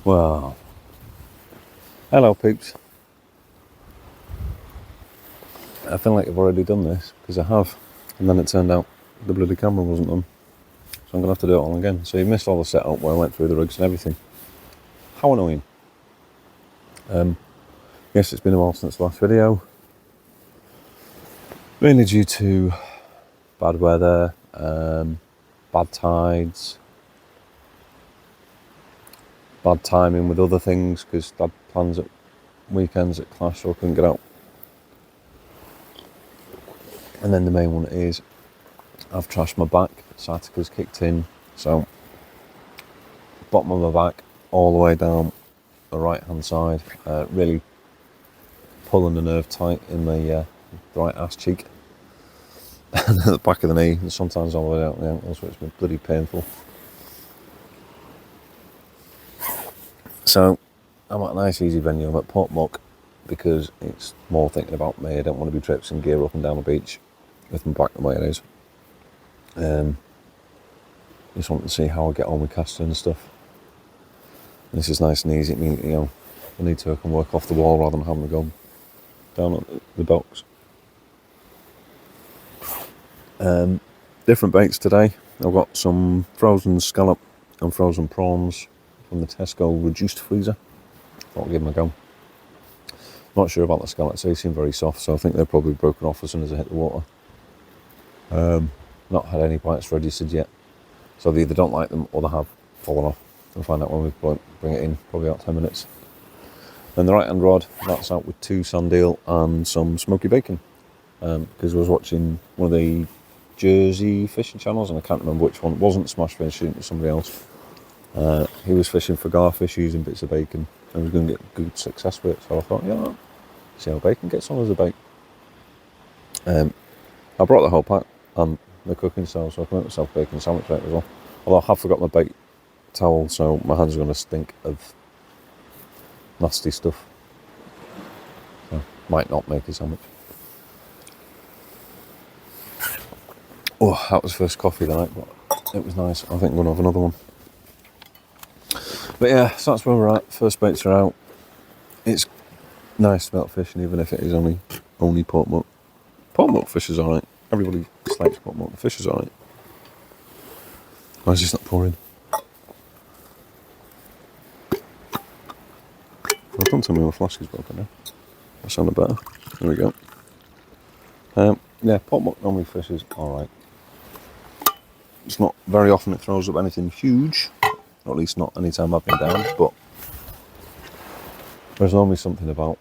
Well, hello peeps. I feel like I've already done this, because I have, and then it turned out the bloody camera wasn't on. So I'm going to have to do it all again. So you missed all the setup where I went through the rigs and everything. How annoying. Yes, it's been a while since the last video. Mainly due to bad weather, bad tides, bad timing with other things, because I had plans at weekends at Clash, so I couldn't get out. And then the main one is I've trashed my back. Sciatica's kicked in, so bottom of my back all the way down the right hand side, really pulling the nerve tight in the right ass cheek and at the back of the knee, and sometimes all the way out the ankles, which has been bloody painful. So I'm at a nice easy venue. I'm at Portmuck because it's more thinking about me. I don't want to be traipsing gear up and down the beach with my back the way it is. Just want to see how I get on with casting and stuff. This is nice and easy. It means, I need to, I can work off the wall rather than having to go down at the box. Different baits today. I've got some frozen scallop and frozen prawns from the Tesco reduced freezer. Thought I'd give them a go. Not sure about the scallops. They seem very soft, so I think they're probably broken off as soon as I hit the water. Not had any bites registered yet, so they either don't like them or they have fallen off. We'll find out when we bring it in, probably about 10 minutes. Then the right hand rod, that's out with 2 sand eel and some smoky bacon, because I was watching one of the Jersey fishing channels, and I can't remember which one. It wasn't Smash Fishing, it was somebody else. He was fishing for garfish using bits of bacon, and was going to get good success with it, so I thought, see how bacon gets on as a bait. I brought the whole pack and the cooking style, so I can make myself a bacon sandwich out as well. Although I have forgot my bait towel, so my hands are going to stink of nasty stuff. So might not make a sandwich. Oh, that was first coffee of the night, but it was nice. I think I'm going to have another one. But yeah, so that's where we're at. First baits are out. It's nice to be out fishing, even if it is only Portmuck. Portmuck fish is alright. Everybody slikes Portmuck. The fish is alright. Why is this not pouring? Well, don't tell me my flask is broken now. That sounded better. There we go. Yeah, Portmuck normally fish is alright. It's not very often it throws up anything huge. Or at least not any time I've been down, but there's normally something about.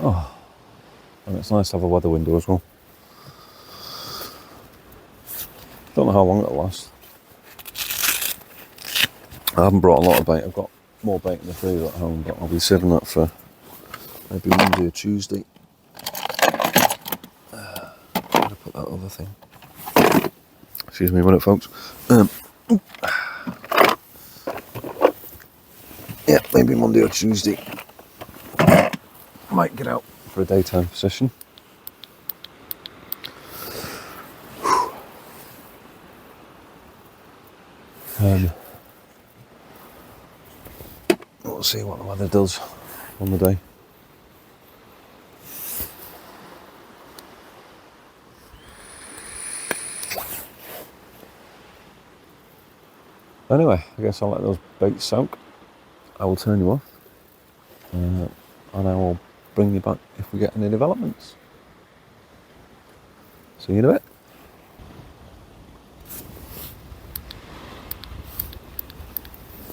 Oh, and it's nice to have a weather window as well. Don't know how long it'll last. I haven't brought a lot of bait. I've got more bait in the freezer at home, but I'll be saving that for maybe Monday or Tuesday. I'm going to put that other thing. Excuse me a minute, folks. Yeah, maybe Monday or Tuesday. Might get out for a daytime session. We'll see what the weather does on the day. Anyway, I guess I'll let those baits soak. I will turn you off, and I will bring you back if we get any developments. See you in a bit.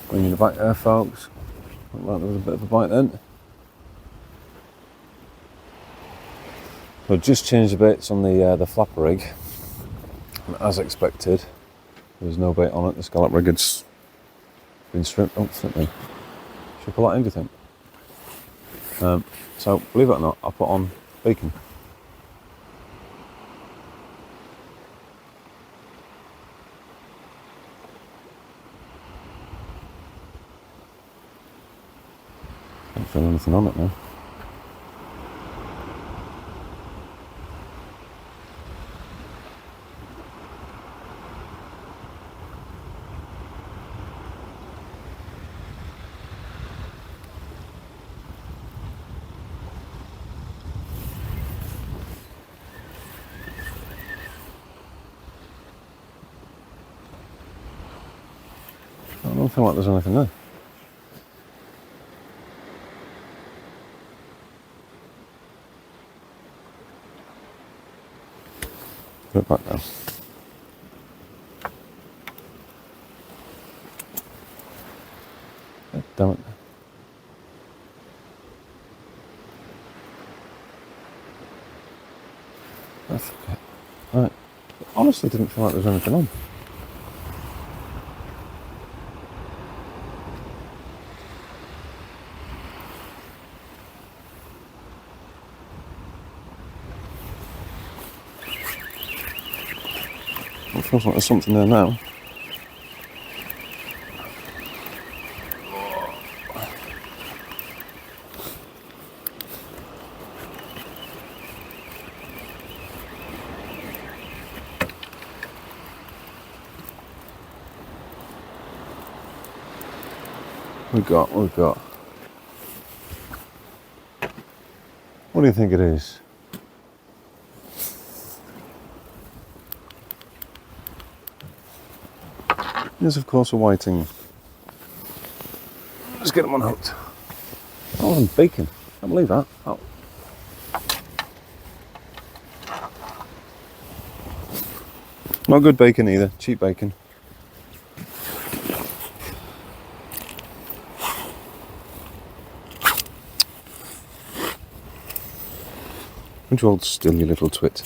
Bringing you back there, folks. Looked like there was a bit of a bite then. I've just changed the baits on the flapper rig, and as expected, there's no bait on it. The scallop rig had been stripped. Oh, flip me. Should I pull that in, do you think? So, believe it or not, I put on bacon. Can't feel anything on it now. feel like there's anything there. Put it back down. God damn it. That's okay. Right. It honestly didn't feel like there was anything on. It feels like there's something there now. We've got. What do you think it is? It is, of course, a whiting. Let's get them unhooked. Oh, and bacon. I can't believe that. Oh. Not good bacon either. Cheap bacon. Would you hold still, you little twit?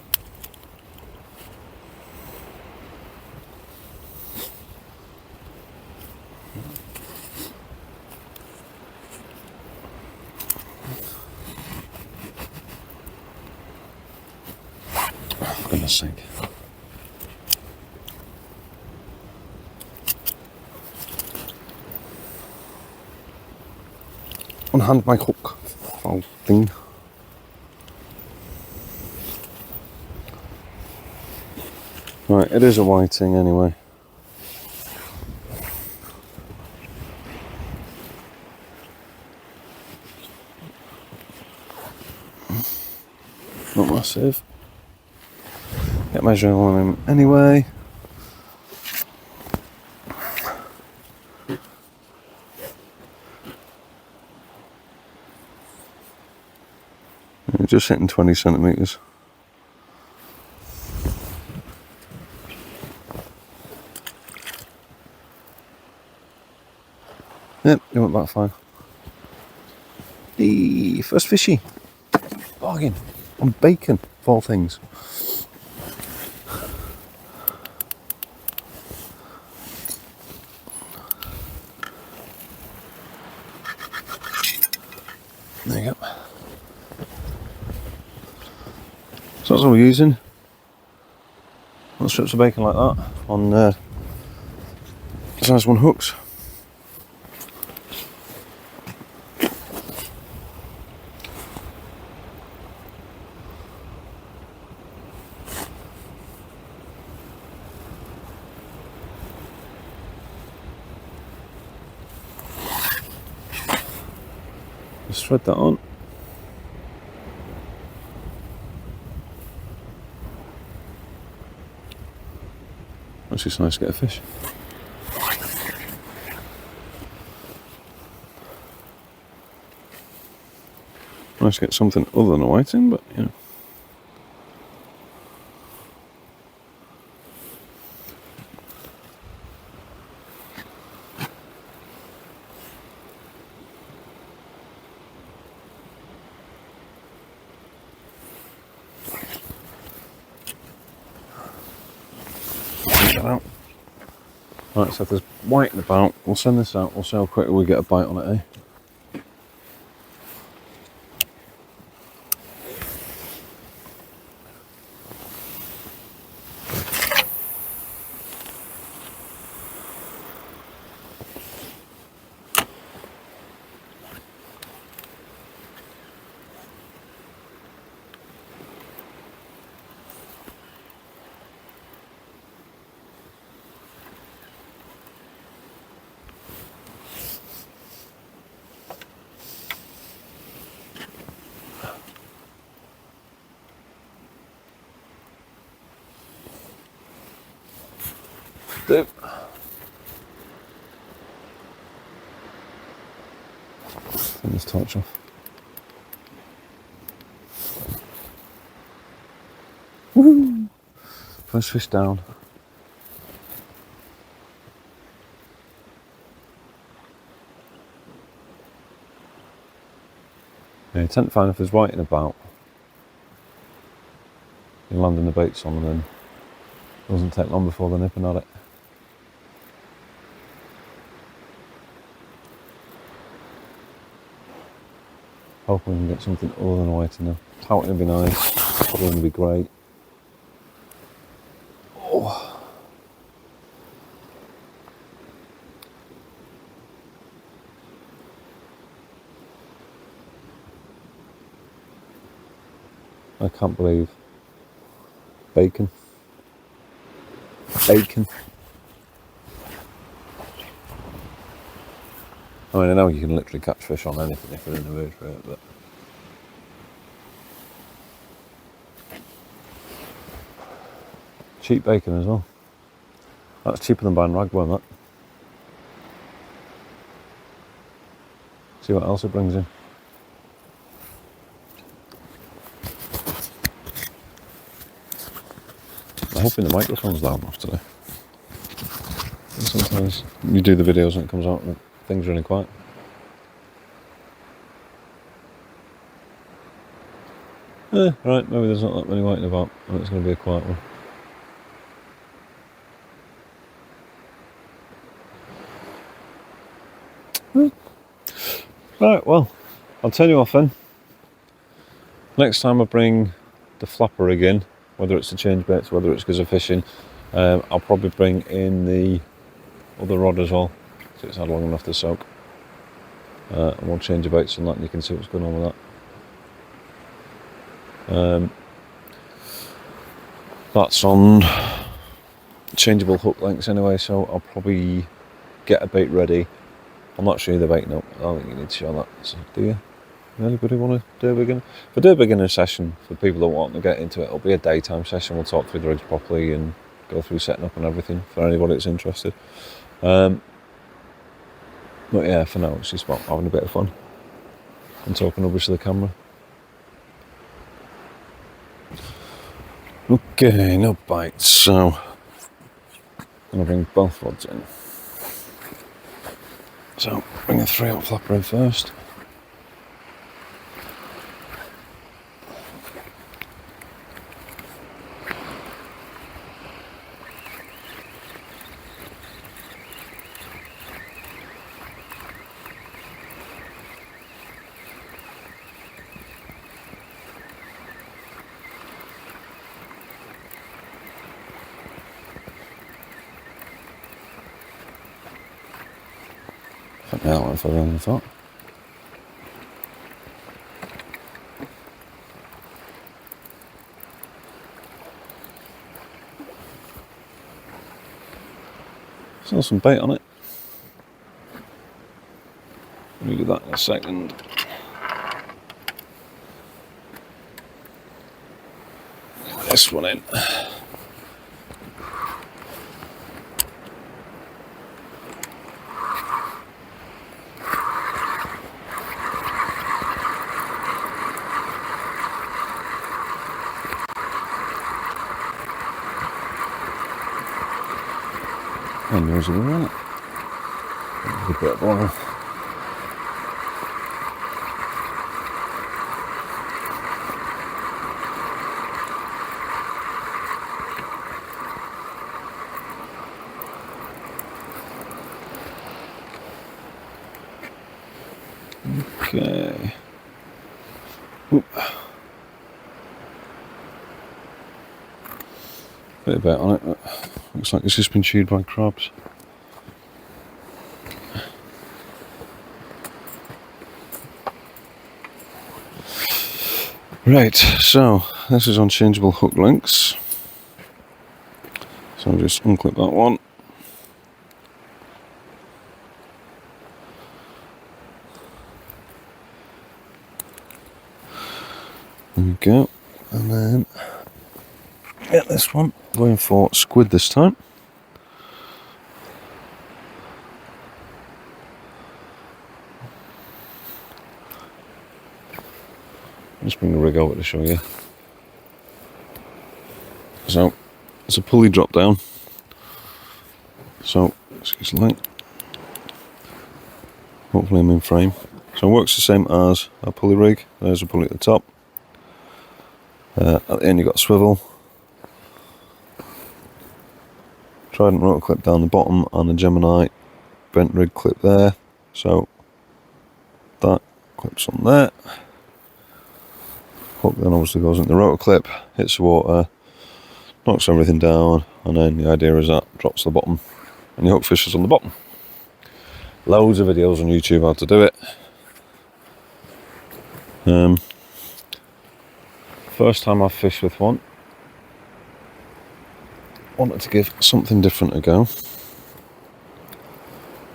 Oh, for goodness sake. Unhand my hook, foul thing. Right, it is a whiting anyway. Not massive. Get measuring on him anyway. Just hitting 20 centimetres. Yep, it went back fine. The first fishy. Bargain. On bacon, of all things. There you go. So that's all we're using. Little strips of bacon like that on size 1 hooks. Just thread that on. That's just nice to get a fish. Nice to get something other than a whiting, but you know. Out. Right, so if there's white in about, we'll send this out, we'll see how quickly we get a bite on it, eh? this torch off. Woohoo! First fish down. Yeah, you tend to find if there's whiting about, you're landing the baits on, and then it doesn't take long before they're nipping at it. Hoping we can get something other than white in there. Touting would be nice, probably would be great. Oh. I can't believe bacon. Bacon. I mean, I know you can literally catch fish on anything if you're in the mood for it, but cheap bacon as well. That's cheaper than buying ragworm, that. See what else it brings in. I'm hoping the microphone's loud enough today. And sometimes you do the videos and it comes out and things really quiet. Right, maybe there's not that many whiting about and it's going to be a quiet one. Right, well, I'll turn you off then. Next time I bring the flapper rig in, whether it's to change baits, whether it's because of fishing, I'll probably bring in the other rod as well, so it's had long enough to soak. And we'll change the baits on that and you can see what's going on with that. That's on changeable hook lengths anyway, so I'll probably get a bait ready. I'm not sure the bait, no, I don't think you need to show that. So do you? Anybody want to do a beginner? If I do a beginner session for people that want to get into it, it'll be a daytime session. We'll talk through the rigs properly and go through setting up and everything for anybody that's interested. But yeah, for now it's just about having a bit of fun and talking rubbish to the camera. Okay, no bites, so I'm going to bring both rods in. So bring the 3/0 flapper in first. Fuck me, that went further than I thought. Still some bait on it. We'll do that in a second. Get this one in. And there's a bit on it. A bit of oil. Okay. Oop. Bit of bait on it, but looks like it's just been chewed by crabs. Right, so this is on changeable hook lengths. So I'll just unclip that one. There we go. And then get this one, going for squid this time. just bring the rig over to show you. So it's a pulley drop down. So excuse the light. Hopefully I'm in frame. So it works the same as a pulley rig. There's a pulley at the top. At the end you've got a swivel. Trident rotor clip down the bottom and a Gemini bent rig clip there. So that clips on there. Hook then obviously goes into the rotor clip, hits the water, knocks everything down, and then the idea is that drops to the bottom and your hook fishes on the bottom. Loads of videos on YouTube how to do it. First time I've fished with one, wanted to give something different a go,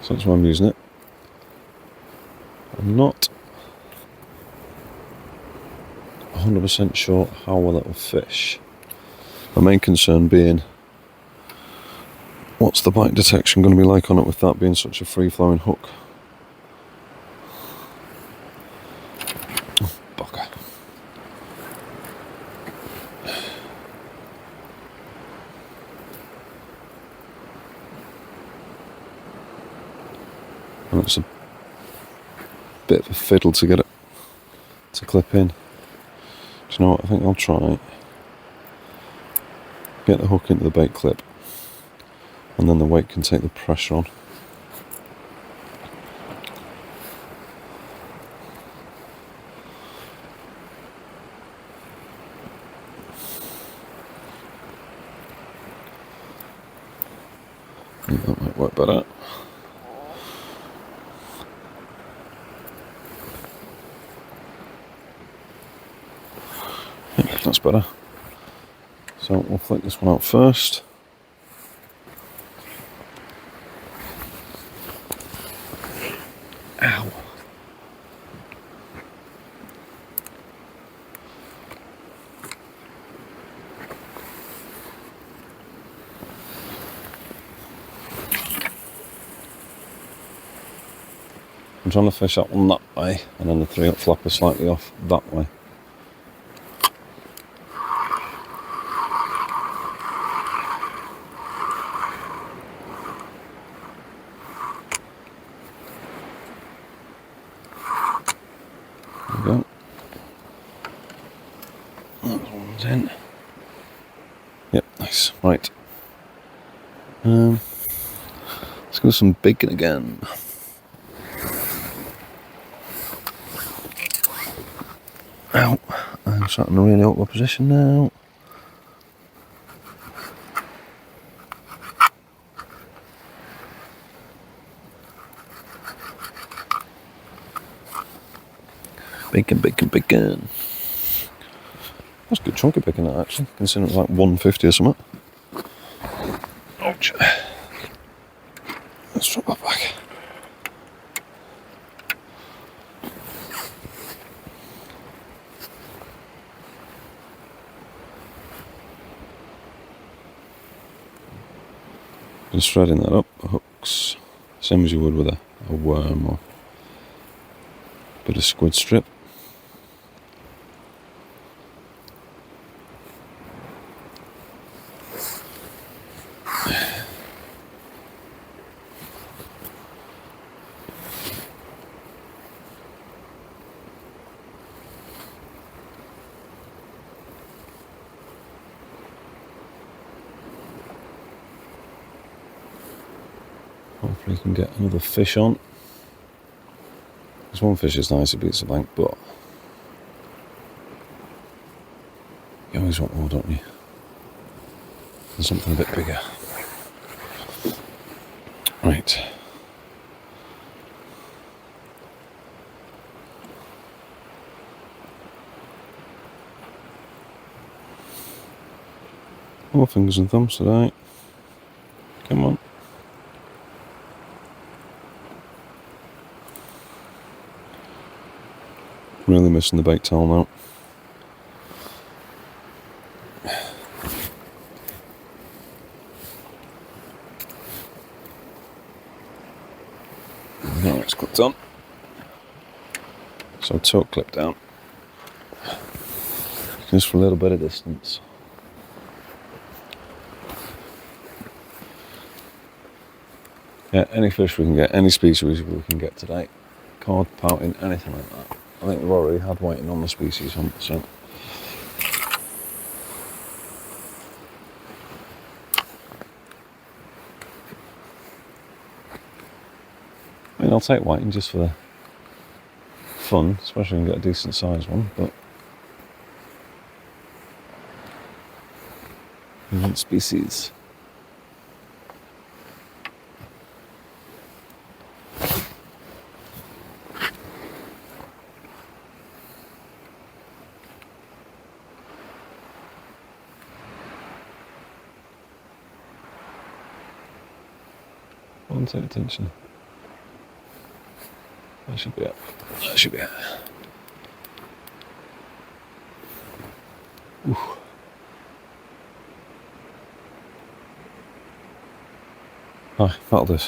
so that's why I'm using it. I'm not 100% sure how well it will fish. My main concern being, what's the bite detection going to be like on it with that being such a free-flowing hook? Oh, bugger. And it's a bit of a fiddle to get it to clip in. Do you know what, I think I'll try get the hook into the bait clip and then the weight can take the pressure on. I think that might work better. Yeah, that's better. So we'll flick this one out first. Ow. I'm trying to fish that one that way and then the 3-up flapper slightly off that way. There we go. That one's in. Yep, nice. Right. Let's go with some bacon again. Ow. I'm sat in a really awkward position now. Bacon, bacon, bacon. That's a good chunk of bacon, that actually, considering it's like 150 or something. Ouch. Let's drop that back. Just threading that up, hooks, same as you would with a worm or a bit of squid strip. Hopefully you can get another fish on. This one fish is nice, it beats the bank, but you always want more, don't you? And something a bit bigger. Right. More fingers and thumbs today. Come on. Really missing the bait towel now. Now it's clipped on. So toe clip down. just for a little bit of distance. Yeah, any fish we can get, any species we can get today. Cod, pouting, anything like that. I think we've already had whiting on the species 100%. I mean, I'll take whiting just for the fun, especially if we can get a decent sized one, but we want species. One take attention. That should be it. That should be it. Ooh. Aye, that'll do.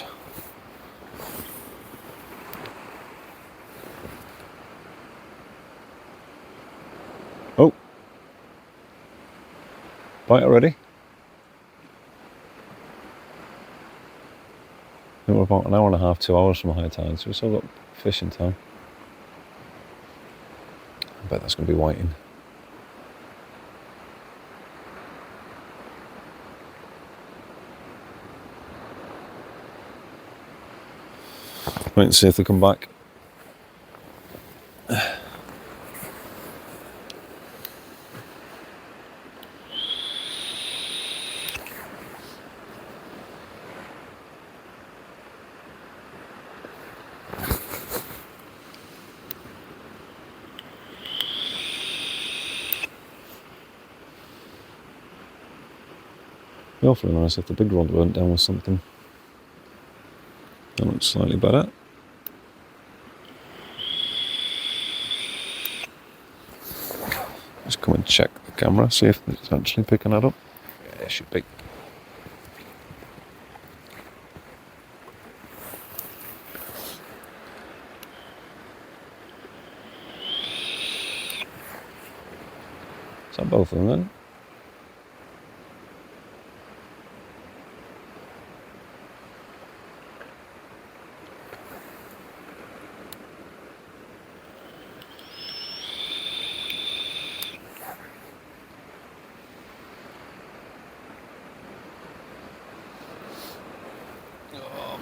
Oh. Bite already? I think we're about an hour and a half, 2 hours from high tide, so we've still got fish in town. I bet that's going to be whiting. Wait and see if they come back. Be awfully nice if the big rod went down with something. That looks slightly better. Just come and check the camera, see if it's actually picking that up. Yeah, it should be. Is that both of them then?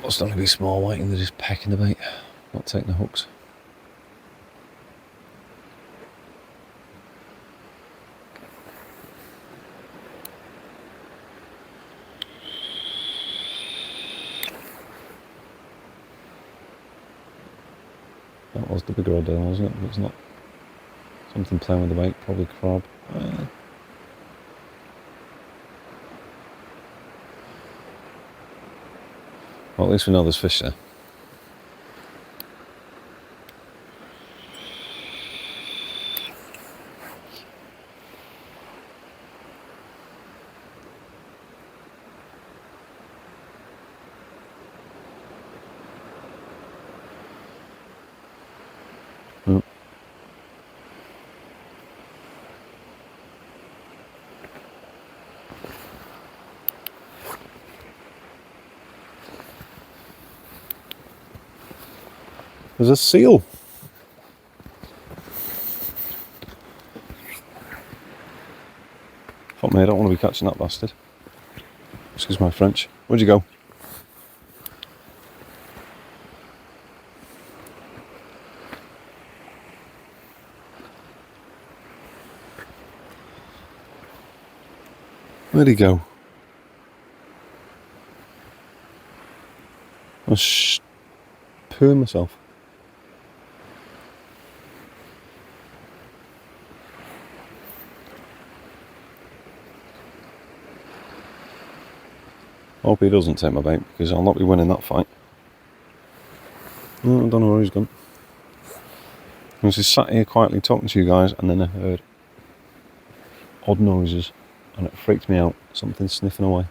Must only be small whiting, they're just pecking the bait, not taking the hooks. That was the bigger rod there, wasn't it? But it's not. Something playing with the bait, probably crab. Well, at least we know there's fish there. There's a seal. Fuck me, I don't want to be catching that bastard. Excuse my French. Where'd you go? Where'd he go? I was pooing myself. I hope he doesn't take my bait, because I'll not be winning that fight. No, I don't know where he's gone. I was just sat here quietly talking to you guys, and then I heard odd noises, and it freaked me out. Something sniffing away.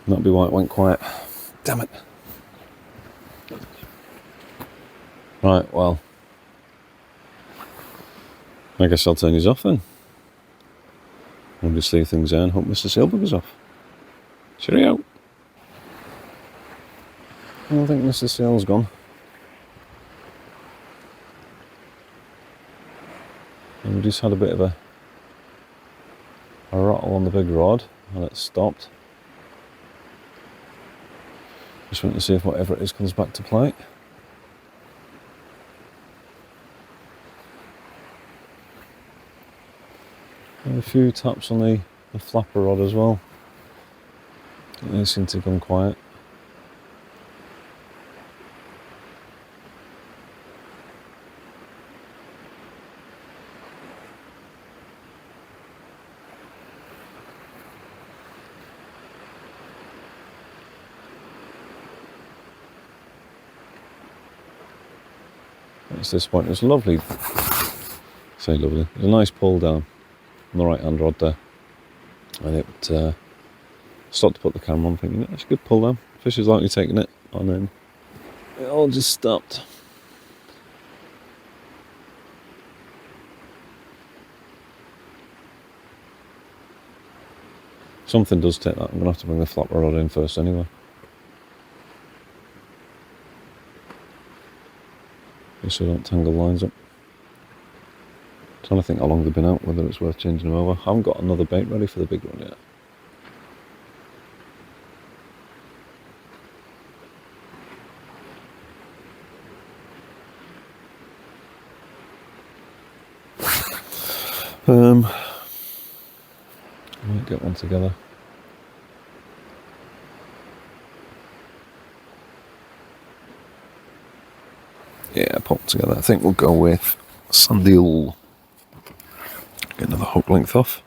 That'd be why it went quiet. Damn it. Right, well. I guess I'll turn these off then. We'll just leave things there and hope Mr. Sailbugger's off. Cheerio! I don't think Mr. Sail's gone. And we just had a bit of a rattle on the big rod and it stopped. Just waiting to see if whatever it is comes back to play. And a few taps on the flapper rod as well. They seem to have gone quiet. It's disappointing. It's lovely. Say lovely. There's a nice pull down on the right hand rod there. And it stopped to put the camera on thinking that's a good pull down. Fish is likely taking it, and then it all just stopped. Something does take that. I'm going to have to bring the flapper rod in first anyway. Just so I don't tangle lines up. Trying to think how long they've been out, whether it's worth changing them over. I haven't got another bait ready for the big one yet. I might get one together. Yeah, pop together. I think we'll go with Sandeel. Get another hook length off.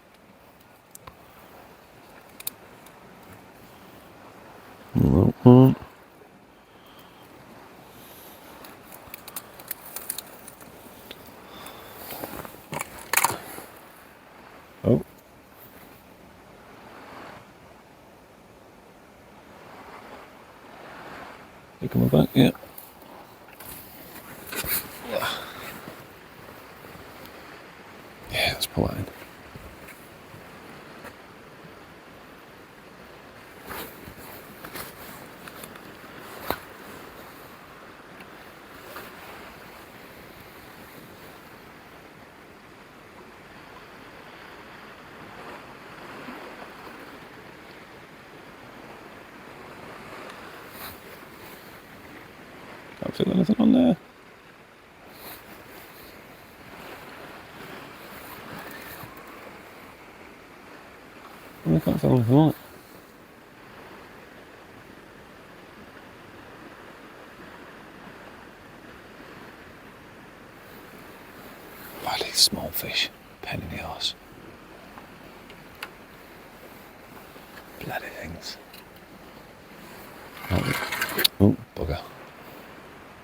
Oh, you coming back? Yeah. Yeah, let's pull that in. Can't feel anything on there. I can't feel anything on it. Bloody small fish. Pain in the arse. Bloody things. Oh, bugger.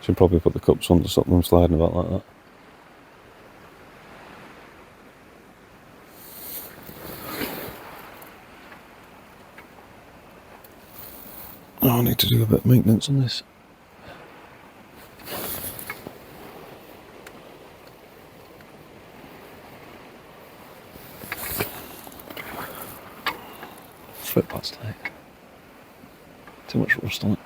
Should probably put the cups on to stop them sliding about like that. Oh, I need to do a bit of maintenance on this. Flip that's tight. Too much rust on it.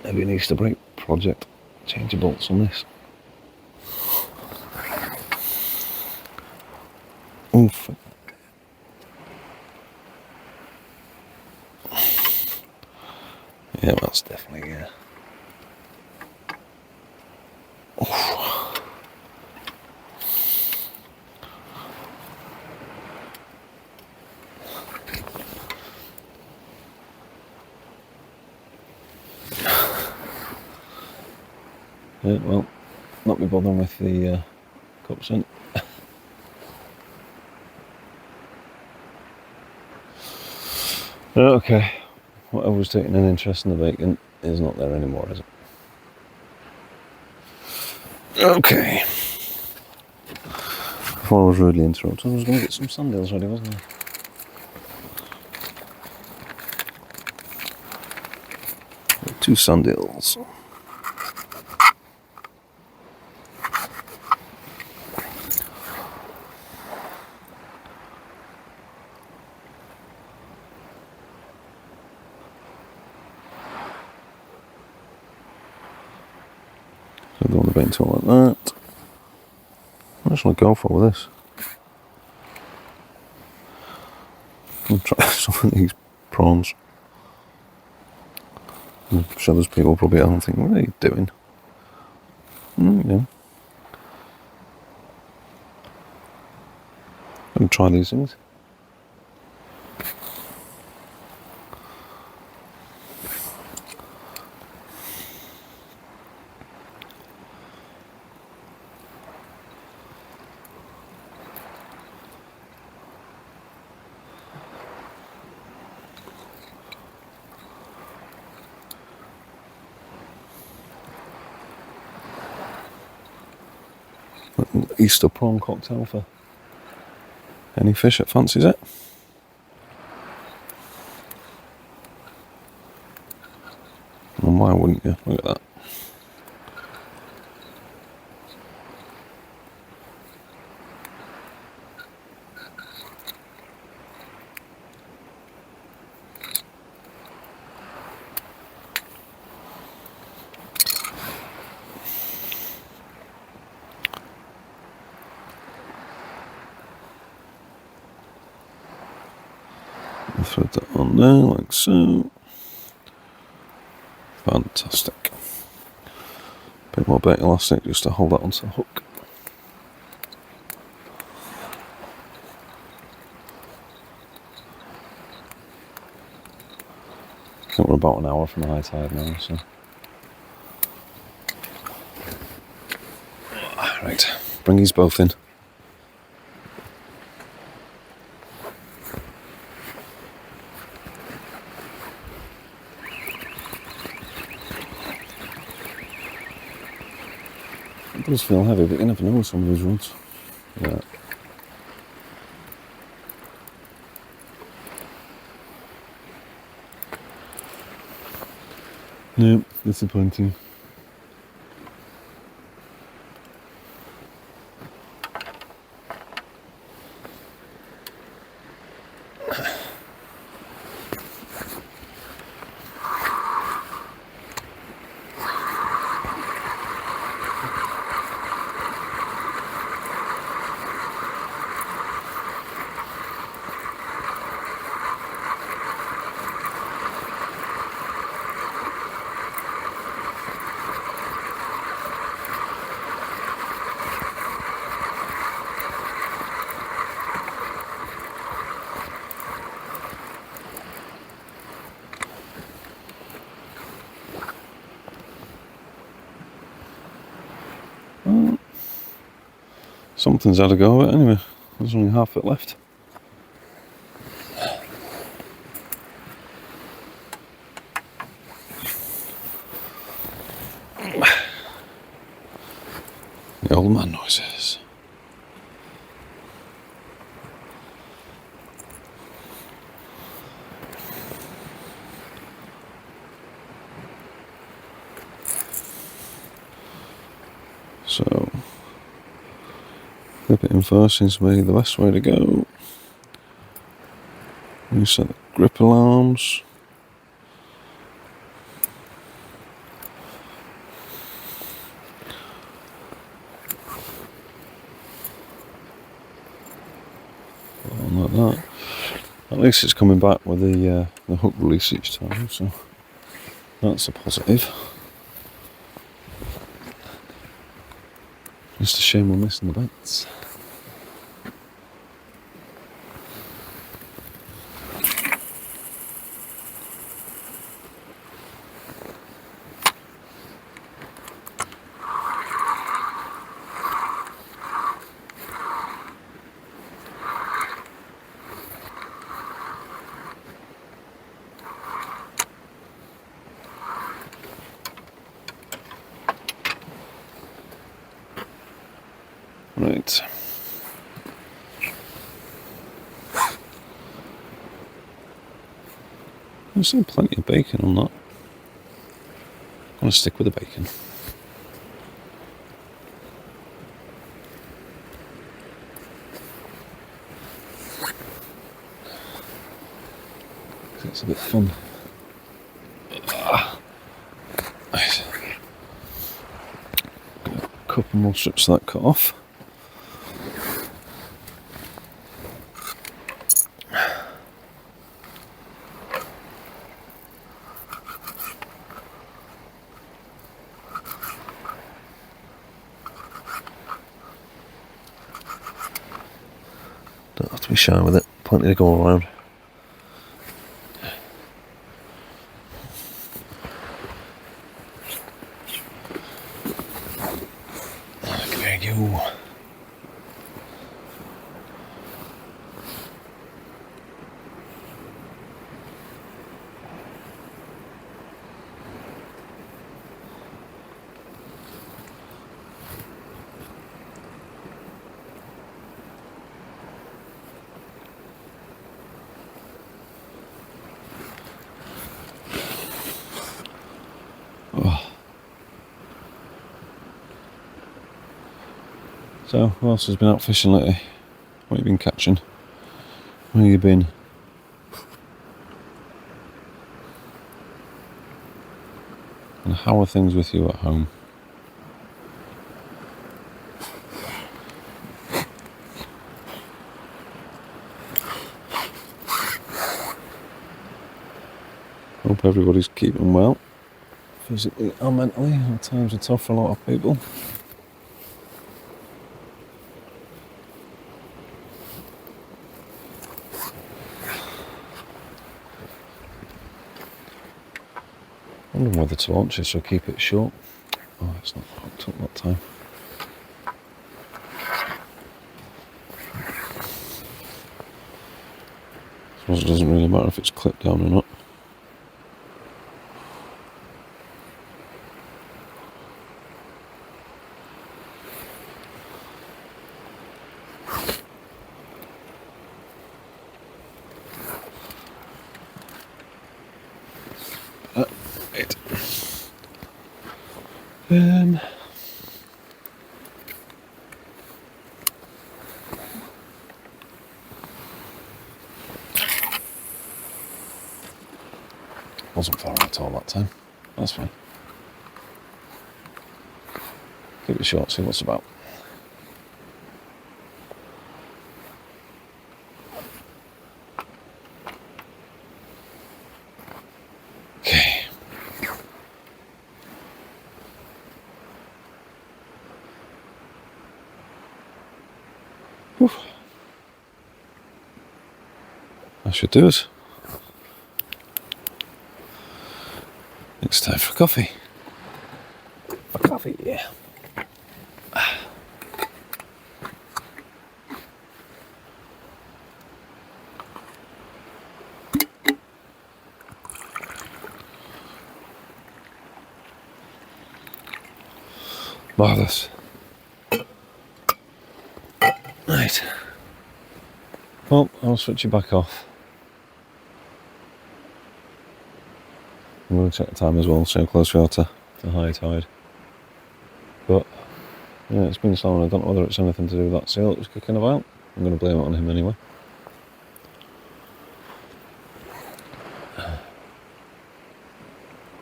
Maybe an Easter break project. Change the bolts on this. Oof. Yeah, that's definitely, yeah. Oof. Yeah, well, not be bothering with the cups in. Okay, whatever was taking an interest in the bacon is not there anymore, is it? Okay. Before I was rudely interrupted, I was going to get some sundails ready, wasn't I? Two sundails. don't want the bait tool like that. I just want to go for with this. I'll try some of these prawns. I'm sure there's people probably out there thinking, what are you doing? Yeah. I'm going to try these things. Easter prawn cocktail for any fish that fancies it. And why wouldn't you? Look at that. I'll thread that on there like so. Fantastic. Bit more bait elastic just to hold that onto the hook. I think we're about an hour from high tide now, so. Right, bring these both in. It does feel heavy, but you never know with some of these rods. Yeah. No, disappointing. Something's had a go of it anyway. There's only half it left. The old man noises. So, clip it in first seems to be the best way to go. You set the grip alarms. Like that. At least it's coming back with the hook release each time, so that's a positive. Just a shame we're missing the baits. Right. I've seen plenty of bacon on that. I'm going to stick with the bacon. It's a bit fun. Right. couple more strips of that cut off. Don't have to be shy with it, plenty to go around. There you go. So, who else has been out fishing lately? What have you been catching? Where have you been? And how are things with you at home? Hope everybody's keeping well, physically and mentally. Times are tough for a lot of people. Wondering whether to launch this or keep it short. Oh, it's not hooked up that time. I suppose it doesn't really matter if it's clipped down or not. Wasn't far at all that time. That's fine. Keep it short, see what's about. Okay. Whew. That should do it. It's time for coffee. For coffee, yeah. Marvellous. Right. Well, I'll switch it back off. I'm going to check the time as well, see how close we are to high tide. But, yeah, it's been slow and I don't know whether it's anything to do with that seal that was kicking about. I'm going to blame it on him anyway.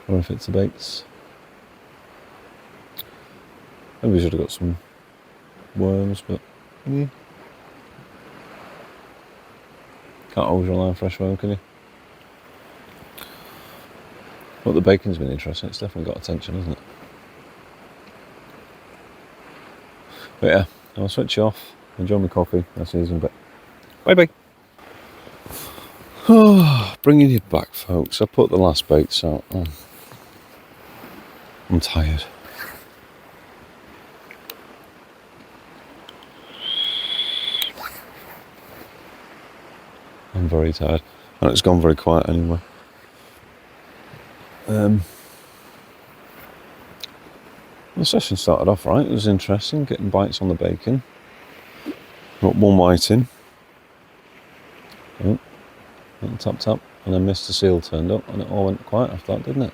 Or if it's the baits. Maybe we should have got some worms, but yeah. Can't always rely on fresh worm, can you? But the bacon's been interesting, it's definitely got attention, hasn't it? But yeah, I'll switch you off, enjoy my coffee, I'll see you in a bit. Bye bye. Oh, bringing you back, folks. I put the last baits out. Oh. I'm tired. I'm very tired. And it's gone very quiet anyway. The session started off right, it was interesting, getting bites on the bacon. Got one white in. Oh, little tap tap, and then Mr. Seal turned up, and it all went quiet after that, didn't it?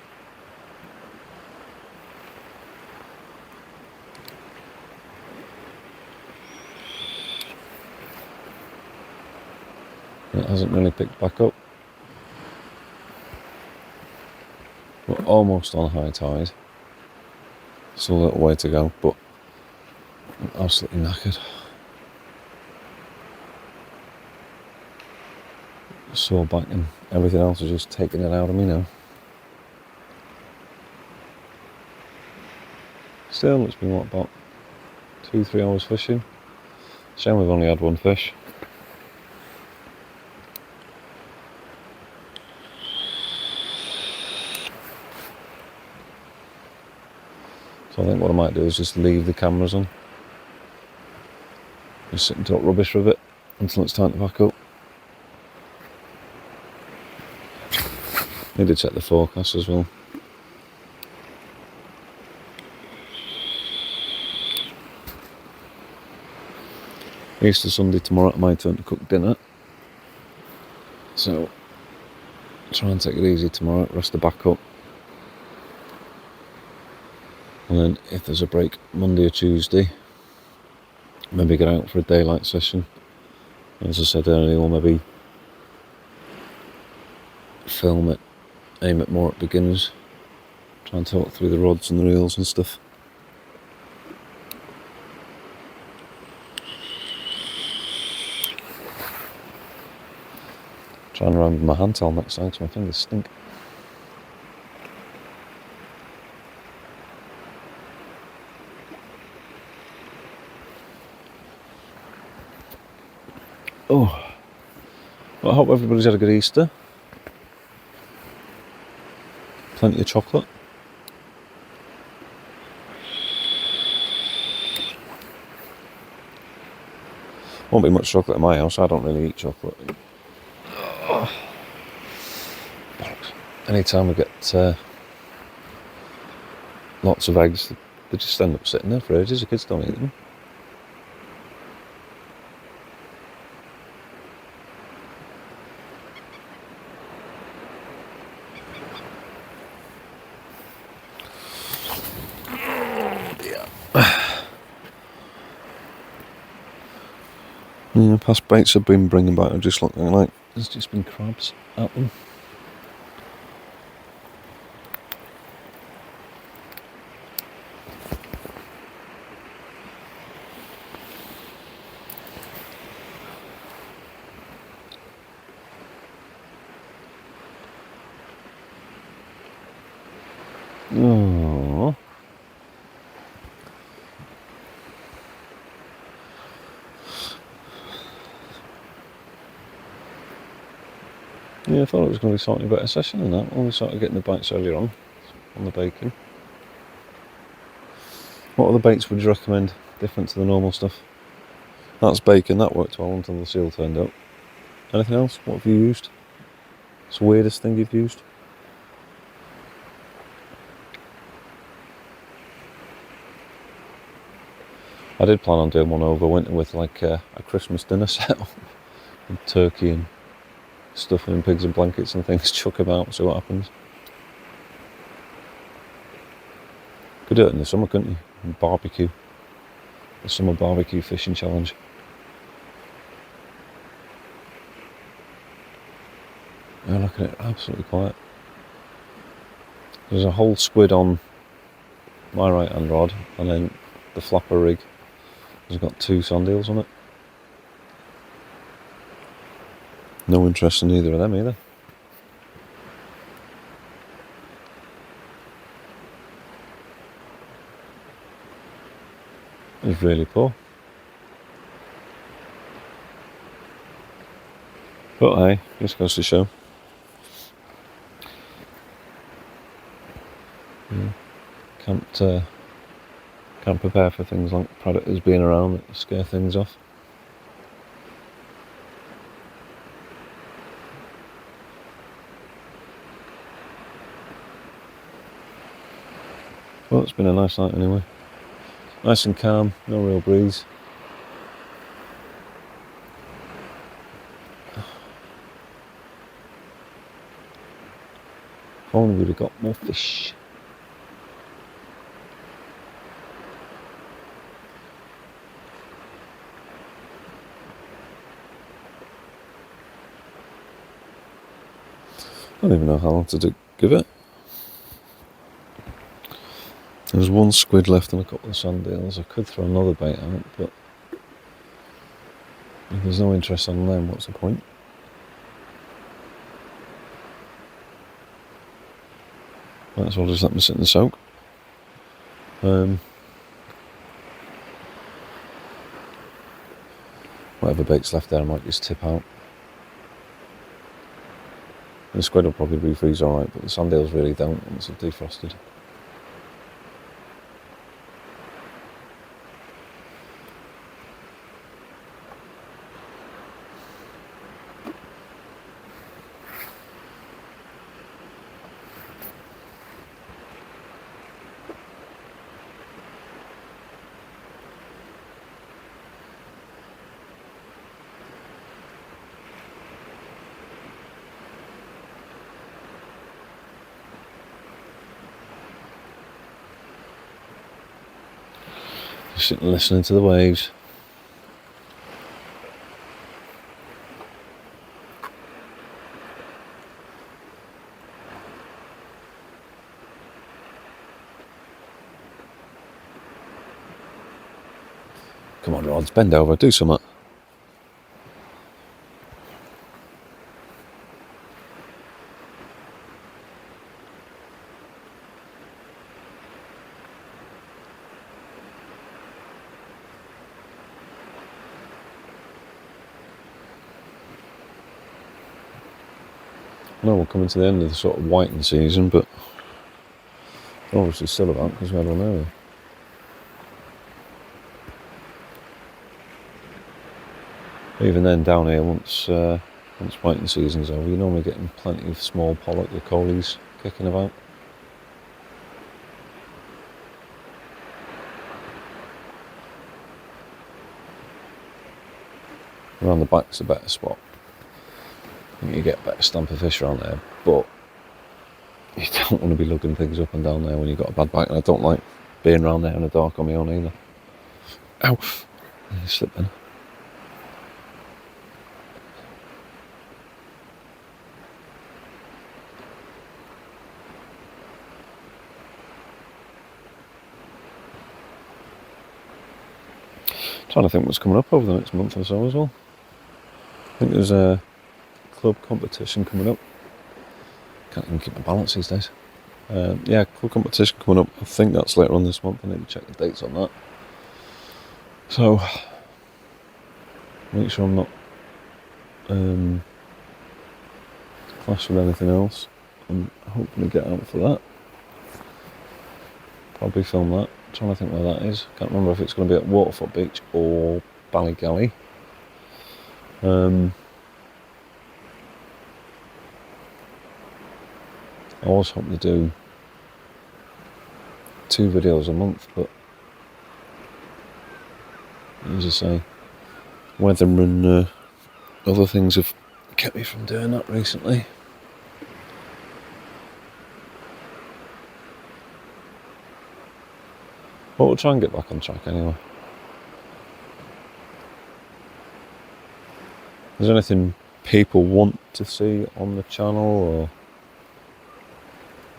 It hasn't really picked back up. We're almost on high tide. Still a little way to go, but I'm absolutely knackered. Sore back and everything else is just taking it out of me now. Still, it's been what, about 2-3 hours fishing. Shame we've only had one fish. So I think what I might do is just leave the cameras on. Just sit and talk rubbish for a bit until it's time to pack up. Need to check the forecast as well. Easter Sunday tomorrow, my turn to cook dinner. So, try and take it easy tomorrow, rest the back up. And then if there's a break Monday or Tuesday, maybe get out for a daylight session. As I said earlier, or maybe film it, aim it more at beginners. Try and talk through the rods and the reels and stuff. Trying to remember my hand towel next time because my fingers stink. Oh, well, I hope everybody's had a good Easter. Plenty of chocolate. Won't be much chocolate in my house. I don't really eat chocolate. Oh. Anytime we get lots of eggs, they just end up sitting there for ages. The kids don't eat them. Yeah, past baits I've been bringing back are just looking like there's just been crabs at them. Oh. Yeah, I thought it was going to be slightly better session than that when we started getting the bites earlier on the bacon. What other baits would you recommend different to the normal stuff? That's bacon, that worked well until the seal turned up. Anything else? What have you used? What's the weirdest thing you've used? I did plan on doing one over winter with like a Christmas dinner set with turkey and stuffing and pigs and blankets and things, chuck them out, see what happens. Could do it in the summer, couldn't you? And barbecue. The summer barbecue fishing challenge. Yeah, look at it, absolutely quiet. There's a whole squid on my right hand rod, and then the flapper rig has got 2 sand eels on it. No interest in either of them either. It's really poor. But hey, just goes to show. Yeah. Can't prepare for things like predators being around that scare things off. Well, it's been a nice night anyway. Nice and calm, no real breeze. If only we'd have got more fish. I don't even know how long to give it. There's one squid left and a couple of sand eels. I could throw another bait out, but if there's no interest on them, what's the point? Might as well just let them sit and soak. Whatever bait's left there, I might just tip out. The squid will probably refreeze alright, but the sand eels really don't once it's defrosted. Just sitting listening to the waves. Come on, rods, bend over, do something. I know we're coming to the end of the sort of whiting season, but obviously still about because we had one earlier. Even then, down here, once whiting season's over, you're normally getting plenty of small pollock or coalies kicking about. Around the back's a better spot. I think you get a better stamp of fish around there, but you don't want to be lugging things up and down there when you've got a bad back, and I don't like being around there in the dark on my own either. Ow! I slipped in. Trying to think what's coming up over the next month or so as well. I think there's a club competition coming up. Can't even keep my balance these days. Yeah, club competition coming up. I think that's later on this month. I need to check the dates on that. So, make sure I'm not clashed with anything else. I'm hoping to get out for that. Probably film that. I'm trying to think where that is. Can't remember if it's going to be at Waterfoot Beach or Ballygally. I was hoping to do 2 videos a month, but as I say, weather and other things have kept me from doing that recently. But we'll try and get back on track anyway. Is there anything people want to see on the channel or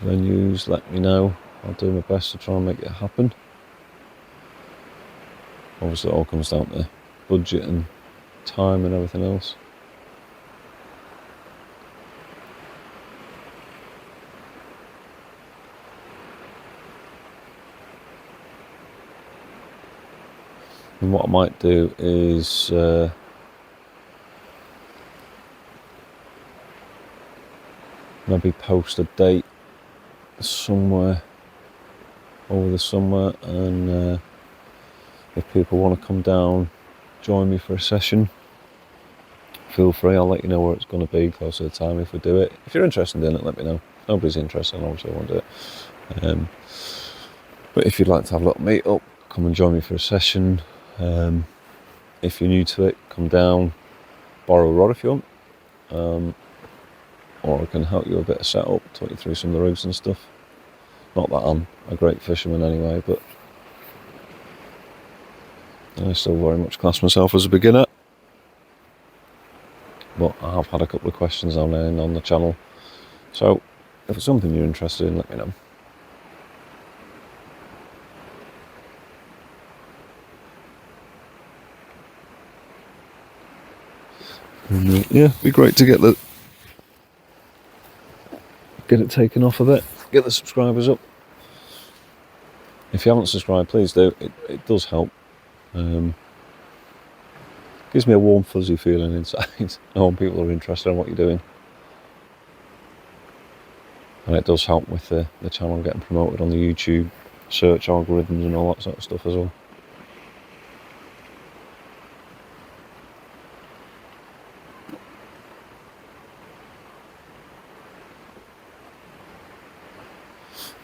venues? Let me know. I'll do my best to try and make it happen. Obviously it all comes down to budget and time and everything else. And what I might do is maybe post a date somewhere over the summer, and if people want to come down, join me for a session, feel free. I'll let you know where it's going to be closer to the time if we do it. If you're interested in it, let me know. If nobody's interested, obviously I won't do it. But if you'd like to have a little meet up, come and join me for a session. If you're new to it, come down, borrow a rod if you want, or I can help you a bit of setup, talk you through some of the routes and stuff. Not that I'm a great fisherman anyway, but I still very much class myself as a beginner. But I have had a couple of questions on there and on the channel, so if it's something you're interested in, let me know. And, yeah, it'd be great to get it taken off a bit, get the subscribers up. If you haven't subscribed, please do. It does help. Gives me a warm fuzzy feeling inside knowing people are interested in what you're doing. And it does help with the channel getting promoted on the YouTube search algorithms and all that sort of stuff as well.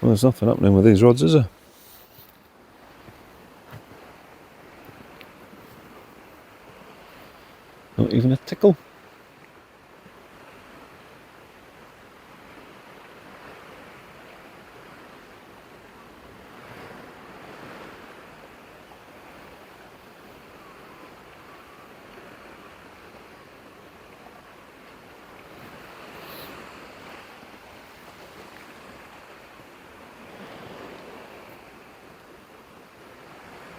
Well, there's nothing happening with these rods, is there? Not even a tickle.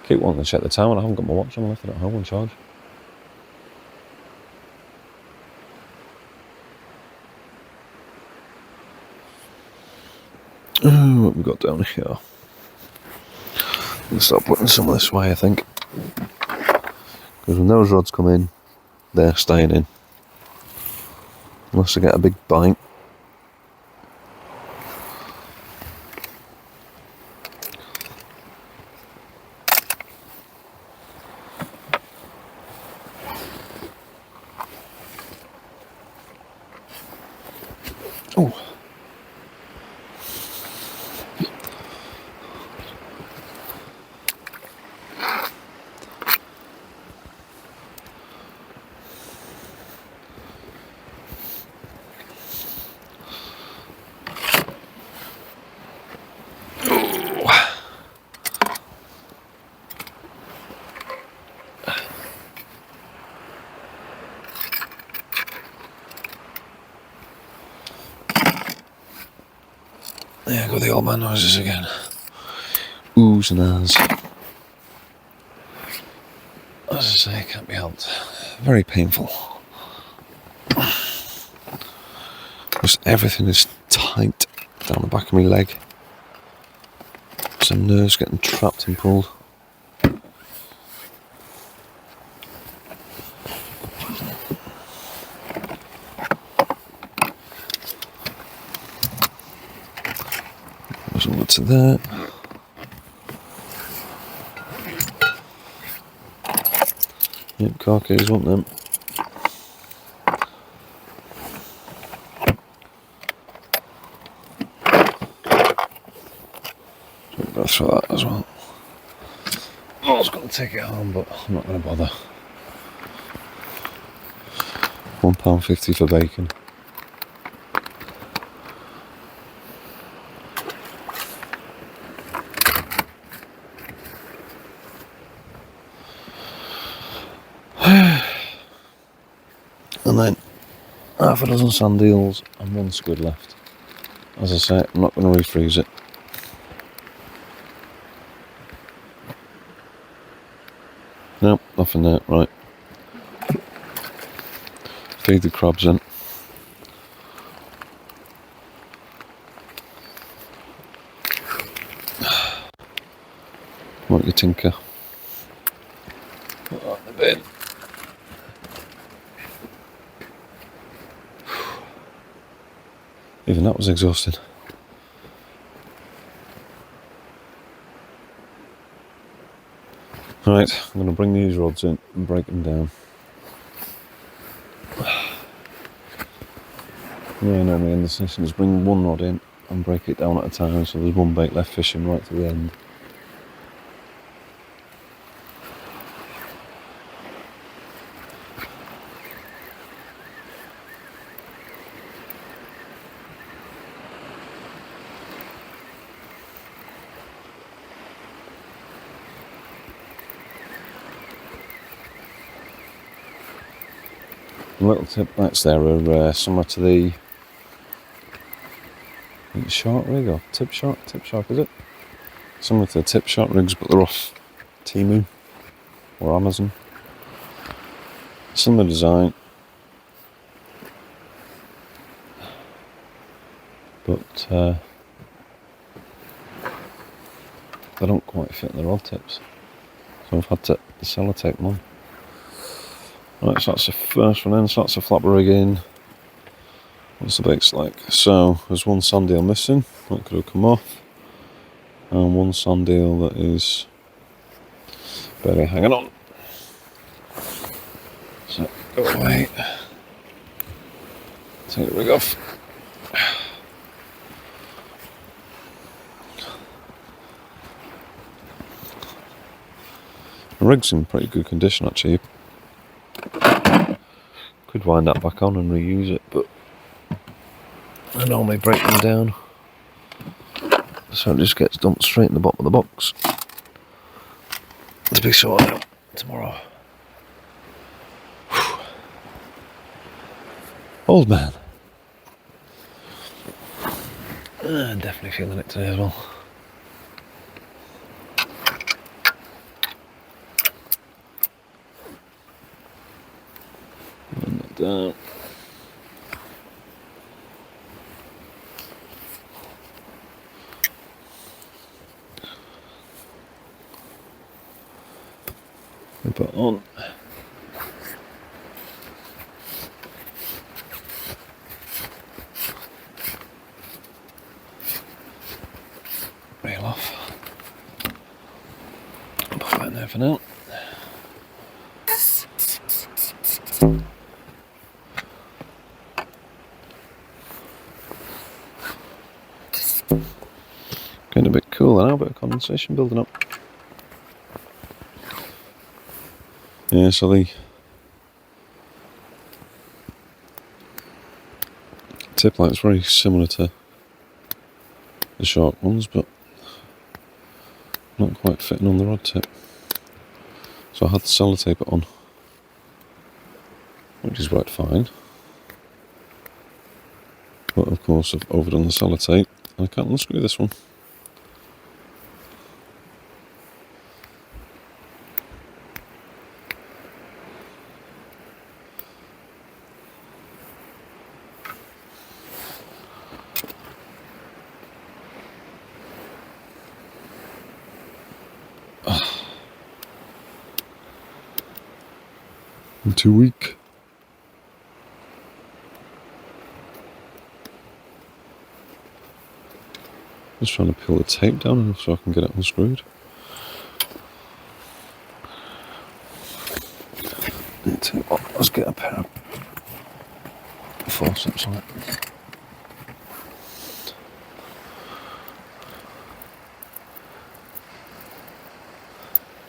Keep wanting to check the time and I haven't got my watch on. I left it at home on charge. What have we got down here? We'll start putting some of this way, I think. Because when those rods come in, they're staying in. Unless I get a big bite. Oh. There go the old man noises again. Oohs and ahs. As I say, it can't be helped. Very painful. Just everything is tight down the back of my leg. Some nerves getting trapped and pulled. Over to there. Yep, car keys, want them. So we'll go through that as well. I was going to take it home, but I'm not going to bother. £1.50 for bacon. And then half a dozen sand eels and one squid left. As I say, I'm not going to refreeze it. Nope, nothing there, right. Feed the crabs in. What you tinker? Put that in the bin. Even that was exhausting. Right, I'm going to bring these rods in and break them down. Yeah, normally in the session is bring one rod in and break it down at a time, so there's one bait left fishing right to the end. A little tip backs there are similar to the shark rig or tip shark is it? Similar to the tip shark rigs, but they're off Temu or Amazon. Similar design, but they don't quite fit in the rod tips, so I've had to sellotape them on. Right, so that's the first one in, so that's the flapper rig in. What's the baits like? So there's one sand eel missing, that could have come off, and one sand eel that is barely hanging on. So go away, take the rig off. The rig's in pretty good condition actually. Could wind that back on and reuse it, but I normally break them down, so it just gets dumped straight in the bottom of the box to be sorted out tomorrow. Whew. Old man. Definitely feeling it today as well. Bring that down. Put it on. Reel off. I'll put that in there for now. Getting a bit cooler now, a bit of condensation building up. Yeah, so the tip light's very similar to the shark ones, but not quite fitting on the rod tip. So I had to sellotape it on, which is worked fine. But of course I've overdone the sellotape and I can't unscrew this one. I'm too weak. Just trying to peel the tape down enough so I can get it unscrewed. Let's get a pair of forceps on it.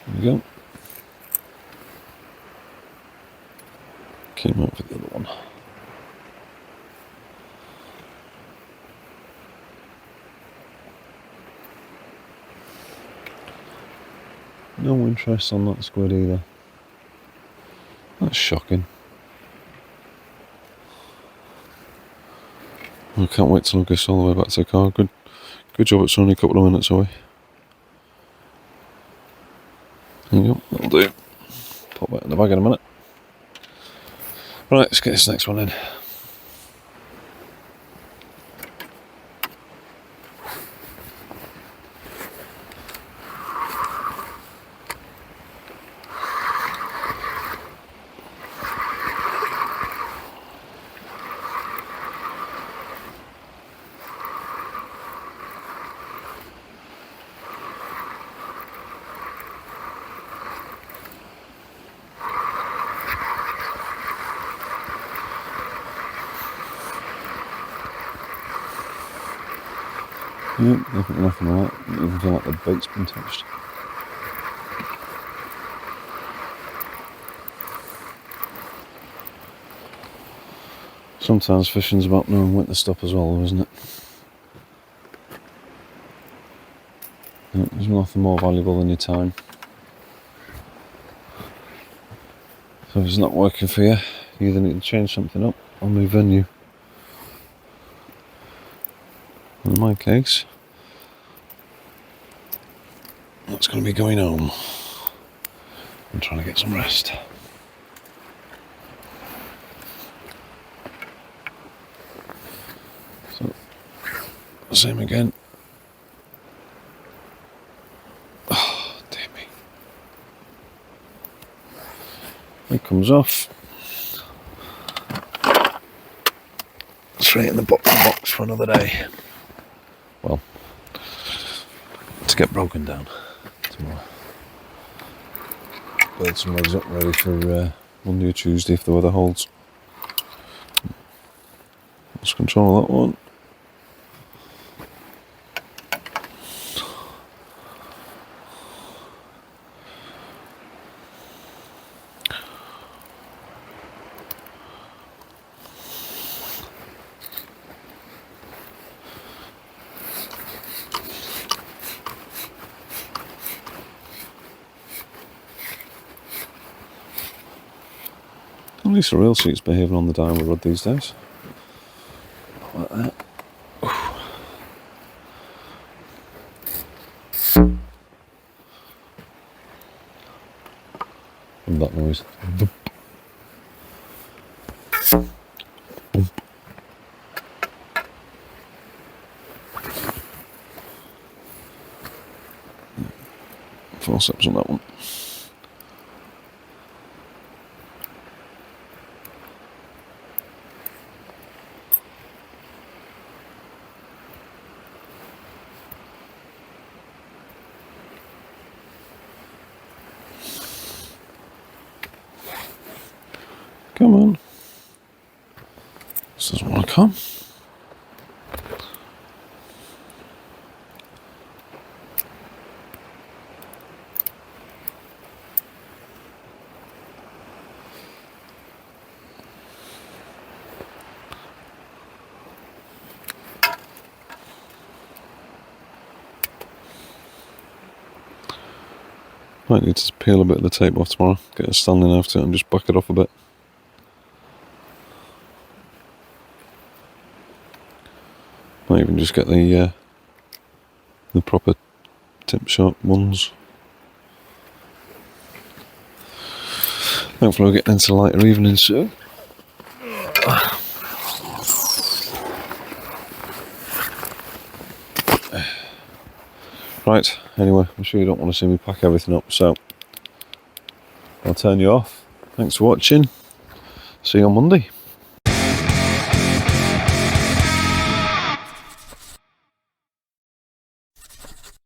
There we go. Came out for the other one. No interest on that squid either. That's shocking. I can't wait till I get all the way back to the car. Good job it's only a couple of minutes away. There you go, that'll do. Pop that in the bag in a minute. Right, let's get this next one in. Yep, definitely nothing like that. Doesn't even feel like the bait's been touched. Sometimes fishing's about knowing when to stop as well, isn't it? Yep, there's nothing more valuable than your time. So if it's not working for you, you either need to change something up or move venue. In my case, that's going to be going home and trying to get some rest. So, Same again. Oh, dear me. It comes off. Straight in the bottom box for another day. Well, to get broken down tomorrow. Build some legs up ready for Monday or Tuesday if the weather holds. Let's control that one. At least the rail seat's behaving on the downward rod these days. Not like that. And that noise. Boop. Boop. Forceps on that one. Come on. This doesn't want to come. Might need to peel a bit of the tape off tomorrow, get a standing after it and just back it off a bit. Might even just get the proper tip sharp ones. Hopefully we're getting into lighter evenings soon. Right, anyway, I'm sure you don't want to see me pack everything up, so I'll turn you off. Thanks for watching. See you on Monday.